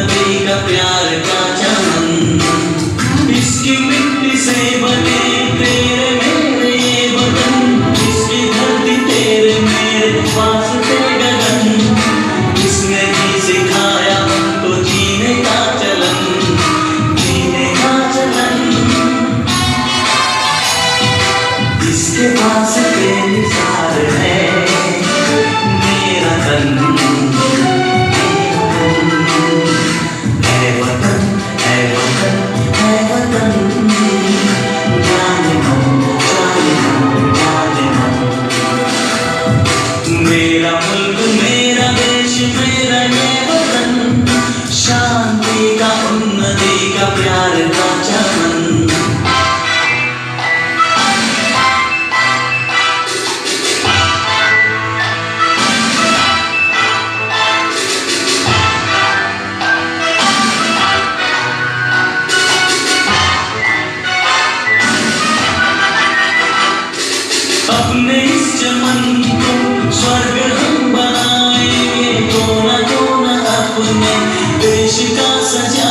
उन्नति का प्यार का चमन। इसकी मिट्टी से बने तेरे मेरे ये वतन, इसकी धरती तेरे मेरे वास्ते गगन। इसने ही सिखाया हमको जीने का चलन, जीने का चलन। इसके पास बेमिसाल है मेरा तन। है वतन, है वतन, है वतन, जाने मन, जाने मन, जाने मन। मेरा मुल्क, मेरा देश, मेरा ये वतन, शांति का, उन्नति का, प्यार का चमन। अपने इस चमन को स्वर्ग हम बनाएंगे, कोना कोना अपने देश का सजा